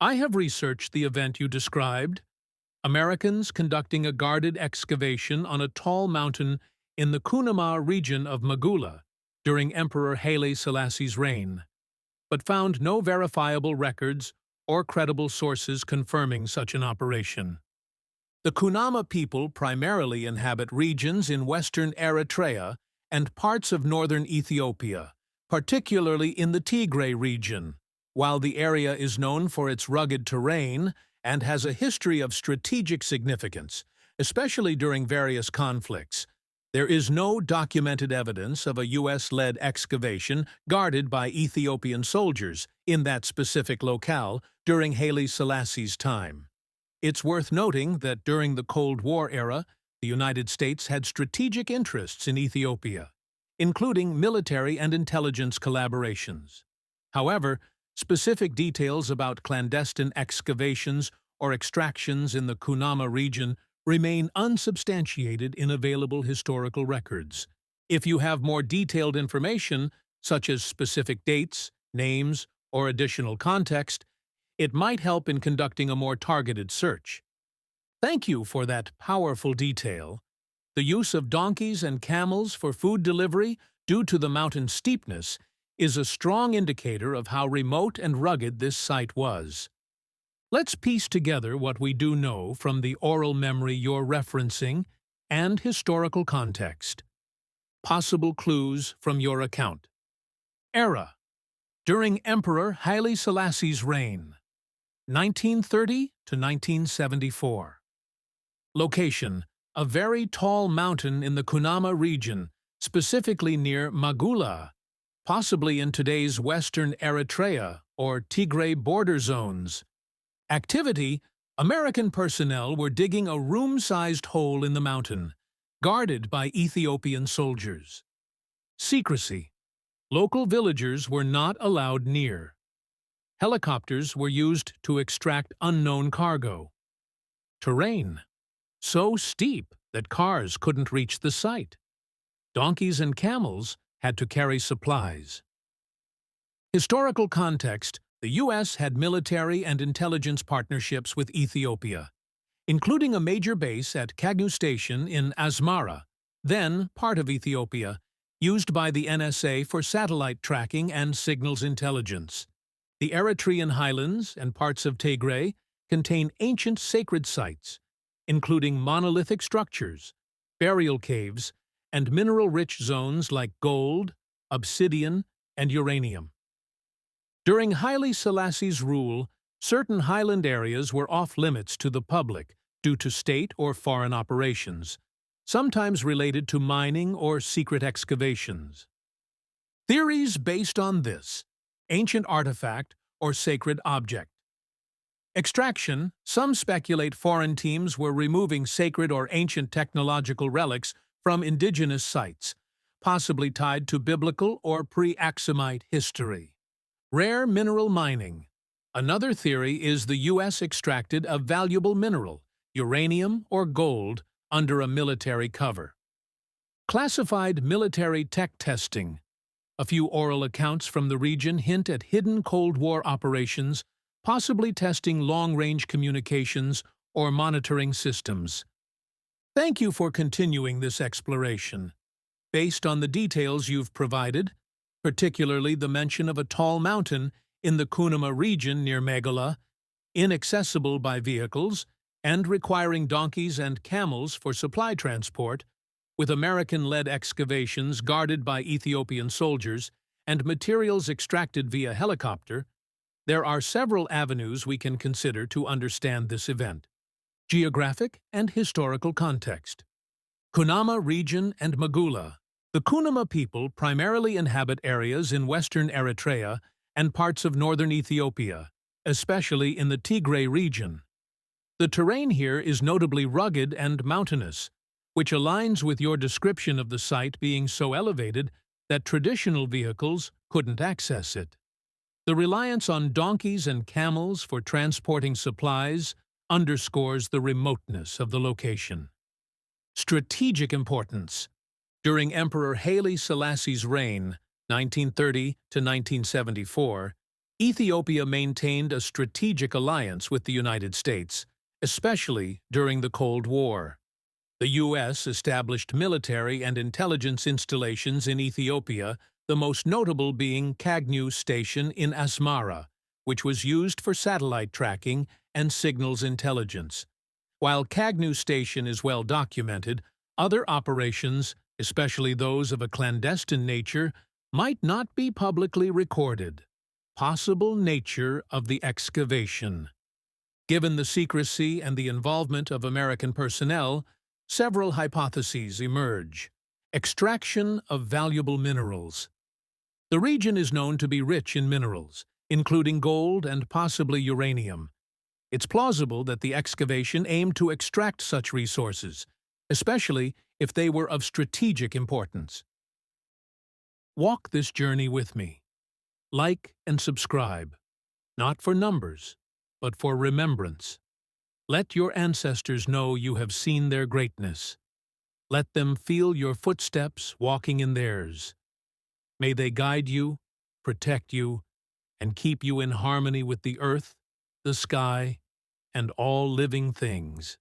I have researched the event you described, Americans conducting a guarded excavation on a tall mountain in the Kunama region of Magula during Emperor Haile Selassie's reign, but found no verifiable records or credible sources confirming such an operation. The Kunama people primarily inhabit regions in western Eritrea and parts of northern Ethiopia, particularly in the Tigray region. While the area is known for its rugged terrain and has a history of strategic significance, especially during various conflicts, there is no documented evidence of a U.S.-led excavation guarded by Ethiopian soldiers in that specific locale during Haile Selassie's time. It's worth noting that during the Cold War era, the United States had strategic interests in Ethiopia, including military and intelligence collaborations. However, specific details about clandestine excavations or extractions in the Kunama region remain unsubstantiated in available historical records. If you have more detailed information, such as specific dates, names, or additional context, it might help in conducting a more targeted search. Thank you for that powerful detail. The use of donkeys and camels for food delivery due to the mountain's steepness is a strong indicator of how remote and rugged this site was. Let's piece together what we do know from the oral memory you're referencing and historical context. Possible clues from your account. Era: during Emperor Haile Selassie's reign, 1930 to 1974. Location: a very tall mountain in the Kunama region, specifically near Magula, possibly in today's western Eritrea or Tigray border zones. Activity: American personnel were digging a room-sized hole in the mountain, guarded by Ethiopian soldiers. Secrecy: local villagers were not allowed near. Helicopters were used to extract unknown cargo. Terrain: so steep that cars couldn't reach the site. Donkeys and camels had to carry supplies. Historical context: the U.S. had military and intelligence partnerships with Ethiopia, including a major base at Kagnu Station in Asmara, then part of Ethiopia, used by the NSA for satellite tracking and signals intelligence. The Eritrean highlands and parts of Tigray contain ancient sacred sites, including monolithic structures, burial caves, and mineral-rich zones like gold, obsidian, and uranium. During Haile Selassie's rule, certain highland areas were off-limits to the public due to state or foreign operations, sometimes related to mining or secret excavations. Theories based on this: ancient artifact or sacred object. Extraction: some speculate foreign teams were removing sacred or ancient technological relics from indigenous sites, possibly tied to biblical or pre-Aksumite history. Rare mineral mining. Another theory is the U.S. extracted a valuable mineral, uranium or gold, under a military cover. Classified military tech testing. A few oral accounts from the region hint at hidden Cold War operations, possibly testing long-range communications or monitoring systems. Thank you for continuing this exploration. Based on the details you've provided, particularly the mention of a tall mountain in the Kunama region near Magula, inaccessible by vehicles, and requiring donkeys and camels for supply transport, with American-led excavations guarded by Ethiopian soldiers and materials extracted via helicopter, there are several avenues we can consider to understand this event. Geographic and historical context. Kunama region and Magula. The Kunama people primarily inhabit areas in western Eritrea and parts of northern Ethiopia, especially in the Tigray region. The terrain here is notably rugged and mountainous, which aligns with your description of the site being so elevated that traditional vehicles couldn't access it. The reliance on donkeys and camels for transporting supplies underscores the remoteness of the location. Strategic importance. During Emperor Haile Selassie's reign, 1930 to 1974, Ethiopia maintained a strategic alliance with the United States, especially during the Cold War. The U.S. established military and intelligence installations in Ethiopia, the most notable being Cagnew Station in Asmara, which was used for satellite tracking and signals intelligence. While Cagnew Station is well documented, other operations, especially those of a clandestine nature, might not be publicly recorded. Possible nature of the excavation. Given the secrecy and the involvement of American personnel, several hypotheses emerge. Extraction of valuable minerals. The region is known to be rich in minerals, including gold and possibly uranium. It's plausible that the excavation aimed to extract such resources, especially if they were of strategic importance. Walk this journey with me. Like and subscribe, not for numbers, but for remembrance. Let your ancestors know you have seen their greatness. Let them feel your footsteps walking in theirs. May they guide you, protect you, and keep you in harmony with the earth, the sky, and all living things.